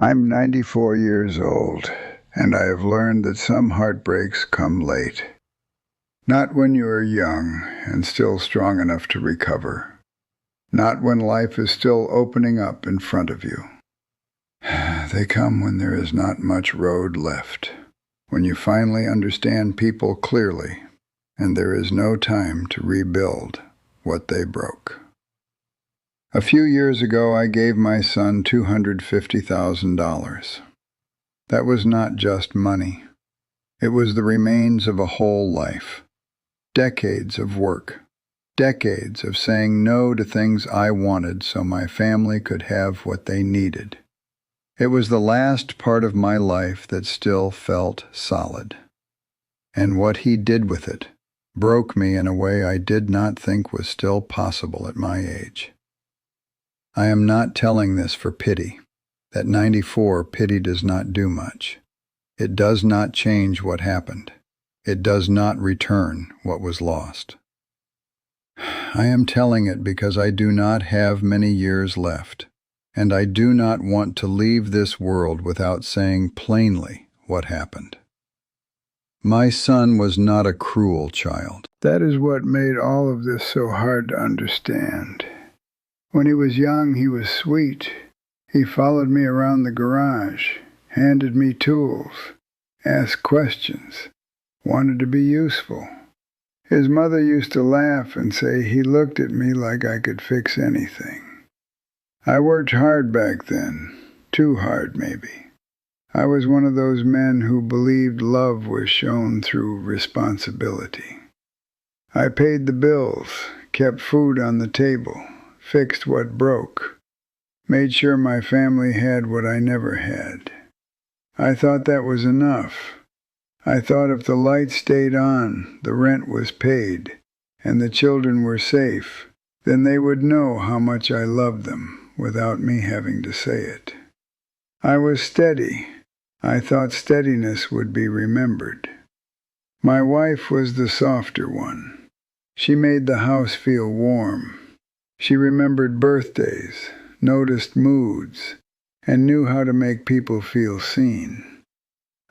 I'm 94 years old, and I have learned that some heartbreaks come late. Not when you are young and still strong enough to recover. Not when life is still opening up in front of you. They come when there is not much road left, when you finally understand people clearly, and there is no time to rebuild what they broke. A few years ago, I gave my son $250,000. That was not just money. It was the remains of a whole life. Decades of work. Decades of saying no to things I wanted so my family could have what they needed. It was the last part of my life that still felt solid. And what he did with it broke me in a way I did not think was still possible at my age. I am not telling this for pity. At 94, pity does not do much. It does not change what happened. It does not return what was lost. I am telling it because I do not have many years left, and I do not want to leave this world without saying plainly what happened. My son was not a cruel child. That is what made all of this so hard to understand. When he was young, he was sweet. He followed me around the garage, handed me tools, asked questions, wanted to be useful. His mother used to laugh and say he looked at me like I could fix anything. I worked hard back then, too hard maybe. I was one of those men who believed love was shown through responsibility. I paid the bills, kept food on the table, fixed what broke, made sure my family had what I never had. I thought that was enough. I thought if the lights stayed on, the rent was paid, and the children were safe, then they would know how much I loved them without me having to say it. I was steady. I thought steadiness would be remembered. My wife was the softer one. She made the house feel warm. She remembered birthdays, noticed moods, and knew how to make people feel seen.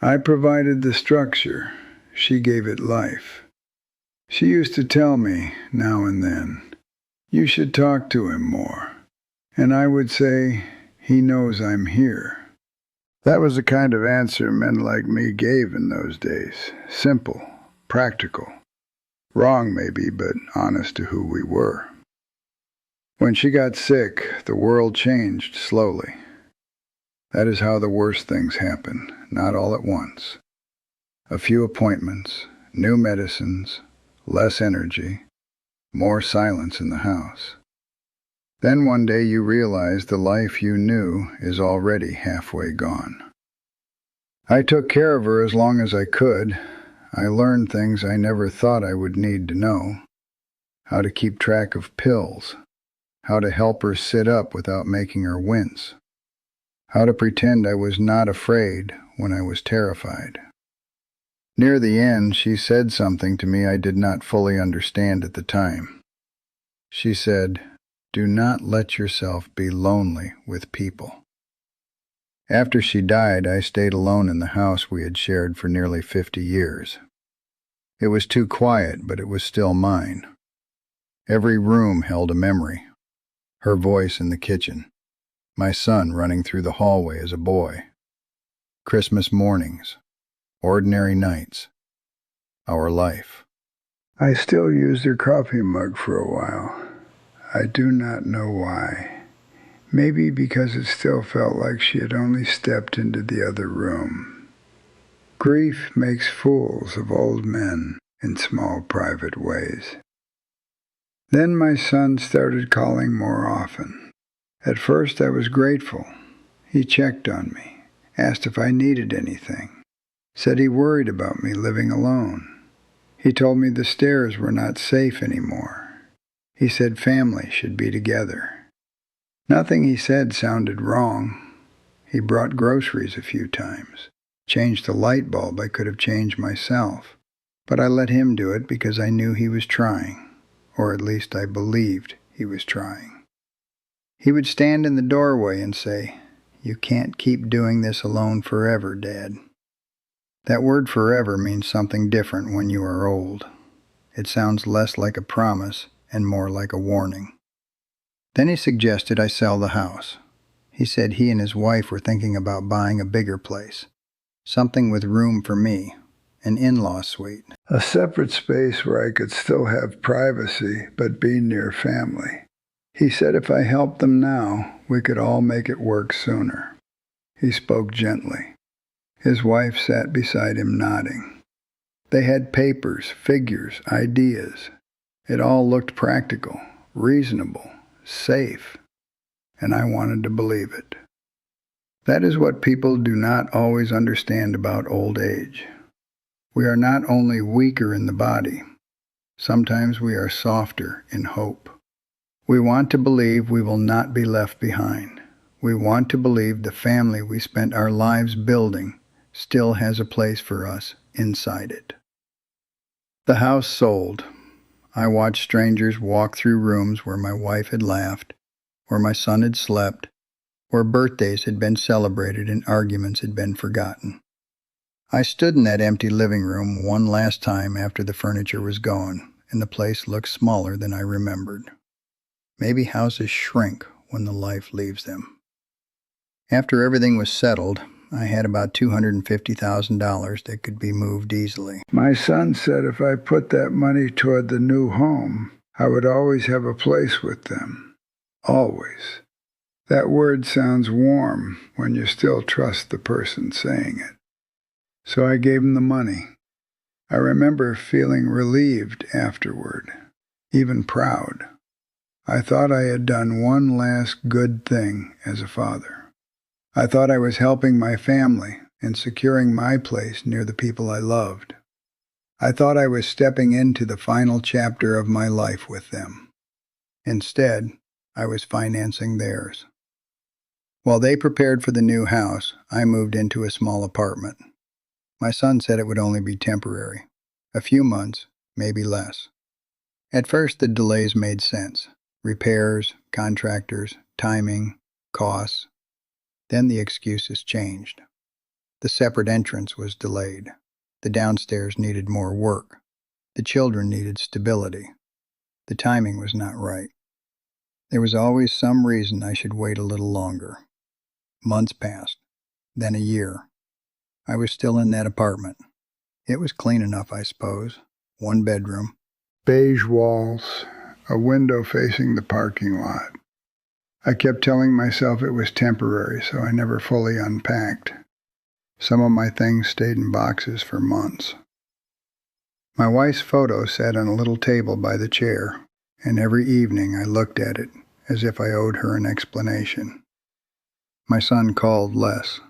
I provided the structure. She gave it life. She used to tell me, now and then, "You should talk to him more." And I would say, "He knows I'm here." That was the kind of answer men like me gave in those days. Simple, practical. Wrong maybe, but honest to who we were. When she got sick, the world changed slowly. That is how the worst things happen, not all at once. A few appointments, new medicines, less energy, more silence in the house. Then one day you realize the life you knew is already halfway gone. I took care of her as long as I could. I learned things I never thought I would need to know. How to keep track of pills. How to help her sit up without making her wince. How to pretend I was not afraid when I was terrified. Near the end, she said something to me I did not fully understand at the time. She said, "Do not let yourself be lonely with people." After she died, I stayed alone in the house we had shared for nearly 50 years. It was too quiet, but it was still mine. Every room held a memory. Her voice in the kitchen. My son running through the hallway as a boy. Christmas mornings. Ordinary nights. Our life. I still used her coffee mug for a while. I do not know why. Maybe because it still felt like she had only stepped into the other room. Grief makes fools of old men in small private ways. Then my son started calling more often. At first I was grateful. He checked on me, asked if I needed anything, said he worried about me living alone. He told me the stairs were not safe anymore. He said family should be together. Nothing he said sounded wrong. He brought groceries a few times, changed the light bulb I could have changed myself, but I let him do it because I knew he was trying, or at least I believed he was trying. He would stand in the doorway and say, "You can't keep doing this alone forever, Dad." That word forever means something different when you are old. It sounds less like a promise and more like a warning. Then he suggested I sell the house. He said he and his wife were thinking about buying a bigger place, something with room for me, an in-law suite. A separate space where I could still have privacy but be near family. He said if I helped them now, we could all make it work sooner. He spoke gently. His wife sat beside him nodding. They had papers, figures, ideas. It all looked practical, reasonable, safe, and I wanted to believe it. That is what people do not always understand about old age. We are not only weaker in the body, sometimes we are softer in hope. We want to believe we will not be left behind. We want to believe the family we spent our lives building still has a place for us inside it. The house sold. I watched strangers walk through rooms where my wife had laughed, where my son had slept, where birthdays had been celebrated and arguments had been forgotten. I stood in that empty living room one last time after the furniture was gone, and the place looked smaller than I remembered. Maybe houses shrink when the life leaves them. After everything was settled, I had about $250,000 that could be moved easily. My son said if I put that money toward the new home, I would always have a place with them. Always. That word sounds warm when you still trust the person saying it. So I gave him the money. I remember feeling relieved afterward, even proud. I thought I had done one last good thing as a father. I thought I was helping my family and securing my place near the people I loved. I thought I was stepping into the final chapter of my life with them. Instead, I was financing theirs. While they prepared for the new house, I moved into a small apartment. My son said it would only be temporary, a few months, maybe less. At first, the delays made sense. Repairs, contractors, timing, costs. Then the excuses changed. The separate entrance was delayed. The downstairs needed more work. The children needed stability. The timing was not right. There was always some reason I should wait a little longer. Months passed, then a year. I was still in that apartment. It was clean enough, I suppose. One bedroom. Beige walls, a window facing the parking lot. I kept telling myself it was temporary, so I never fully unpacked. Some of my things stayed in boxes for months. My wife's photo sat on a little table by the chair, and every evening I looked at it as if I owed her an explanation. My son called less.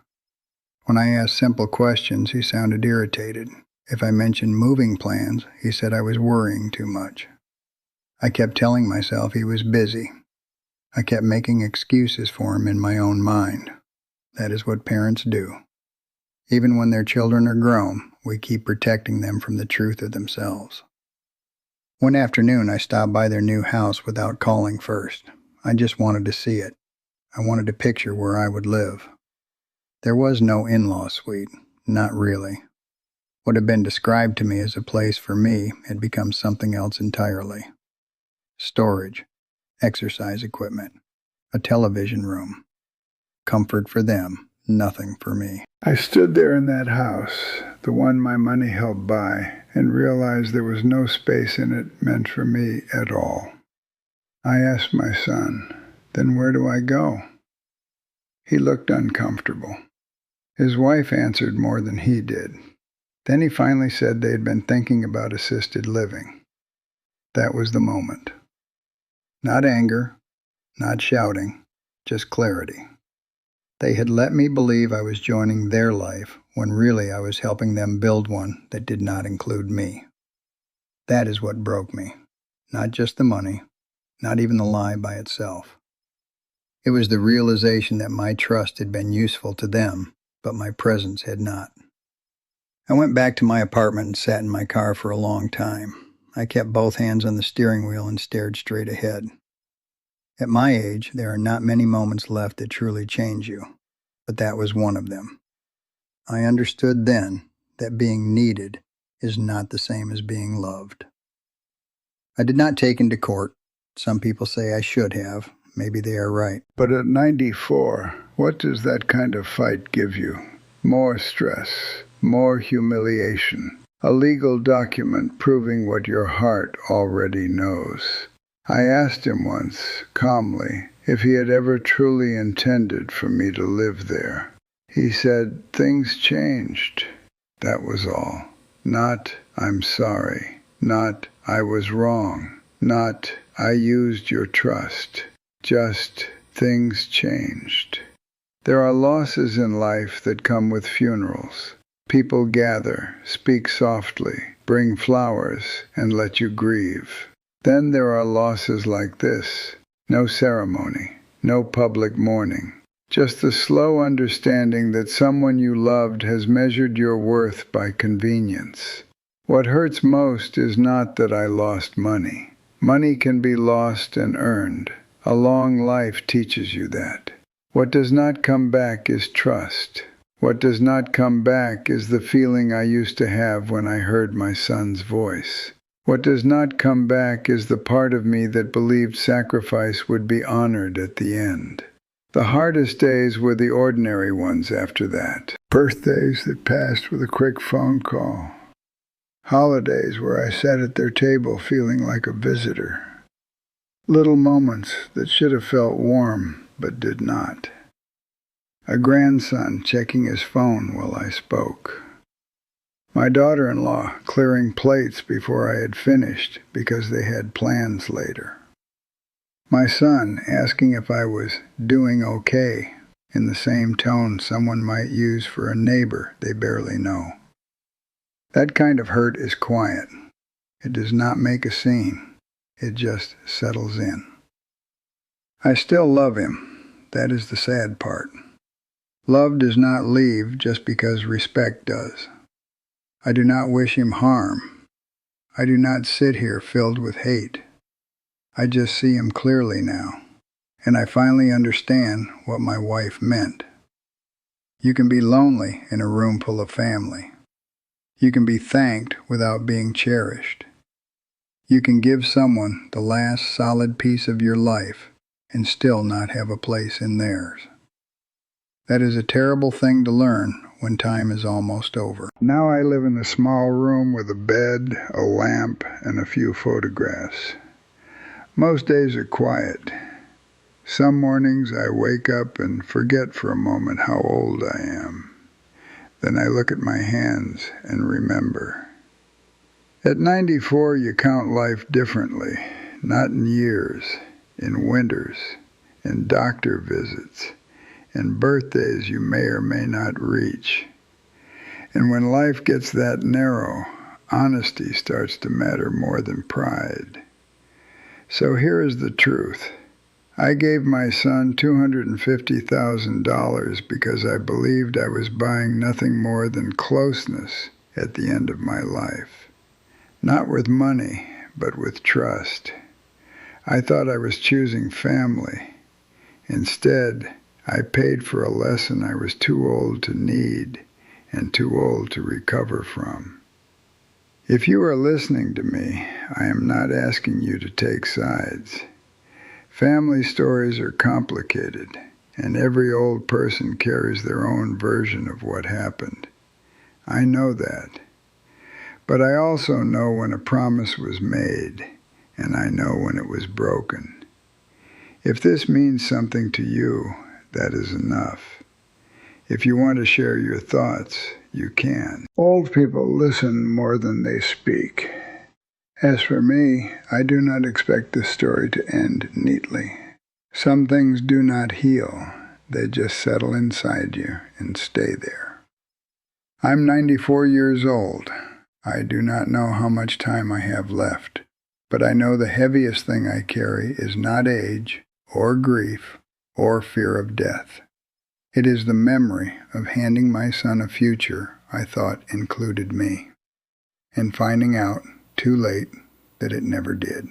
When I asked simple questions, he sounded irritated. If I mentioned moving plans, he said I was worrying too much. I kept telling myself he was busy. I kept making excuses for him in my own mind. That is what parents do. Even when their children are grown, we keep protecting them from the truth of themselves. One afternoon, I stopped by their new house without calling first. I just wanted to see it. I wanted to picture where I would live. There was no in-law suite, not really. What had been described to me as a place for me had become something else entirely. Storage, exercise equipment, a television room. Comfort for them, nothing for me. I stood there in that house, the one my money helped buy, and realized there was no space in it meant for me at all. I asked my son, "Then where do I go?" He looked uncomfortable. His wife answered more than he did. Then he finally said they had been thinking about assisted living. That was the moment. Not anger, not shouting, just clarity. They had let me believe I was joining their life when really I was helping them build one that did not include me. That is what broke me. Not just the money, not even the lie by itself. It was the realization that my trust had been useful to them, but my presence had not. I went back to my apartment and sat in my car for a long time. I kept both hands on the steering wheel and stared straight ahead. At my age, there are not many moments left that truly change you. but that was one of them. I understood then that being needed is not the same as being loved. I did not take him to court. Some people say I should have. Maybe they are right. But at 94, what does that kind of fight give you? More stress, more humiliation, a legal document proving what your heart already knows. I asked him once, calmly, if he had ever truly intended for me to live there. He said, things changed. That was all. Not, I'm sorry. Not, I was wrong. Not, I used your trust. Just, things changed. There are losses in life that come with funerals. People gather, speak softly, bring flowers, and let you grieve. Then there are losses like this. No ceremony, no public mourning. Just the slow understanding that someone you loved has measured your worth by convenience. What hurts most is not that I lost money. Money can be lost and earned. A long life teaches you that. What does not come back is trust. What does not come back is the feeling I used to have when I heard my son's voice. What does not come back is the part of me that believed sacrifice would be honored at the end. The hardest days were the ordinary ones after that. Birthdays that passed with a quick phone call. Holidays where I sat at their table feeling like a visitor. Little moments that should have felt warm but did not. A grandson checking his phone while I spoke. My daughter-in-law clearing plates before I had finished because they had plans later. My son asking if I was doing okay in the same tone someone might use for a neighbor they barely know. That kind of hurt is quiet. It does not make a scene. It just settles in. I still love him. That is the sad part. Love does not leave just because respect does. I do not wish him harm. I do not sit here filled with hate. I just see him clearly now, and I finally understand what my wife meant. You can be lonely in a room full of family. You can be thanked without being cherished. You can give someone the last solid piece of your life and still not have a place in theirs. That is a terrible thing to learn when time is almost over. Now I live in a small room with a bed, a lamp, and a few photographs. Most days are quiet. Some mornings I wake up and forget for a moment how old I am. Then I look at my hands and remember. At 94, you count life differently, not in years, in winters, in doctor visits, in birthdays you may or may not reach. And when life gets that narrow, honesty starts to matter more than pride. So here is the truth. I gave my son $250,000 because I believed I was buying nothing more than closeness at the end of my life. Not with money, but with trust. I thought I was choosing family. Instead, I paid for a lesson I was too old to need and too old to recover from. If you are listening to me, I am not asking you to take sides. Family stories are complicated, and every old person carries their own version of what happened. I know that. But I also know when a promise was made, and I know when it was broken. If this means something to you, that is enough. If you want to share your thoughts, you can. Old people listen more than they speak. As for me, I do not expect this story to end neatly. Some things do not heal. They just settle inside you and stay there. I'm 94 years old. I do not know how much time I have left, but I know the heaviest thing I carry is not age, or grief, or fear of death. It is the memory of handing my son a future I thought included me, and finding out, too late, that it never did.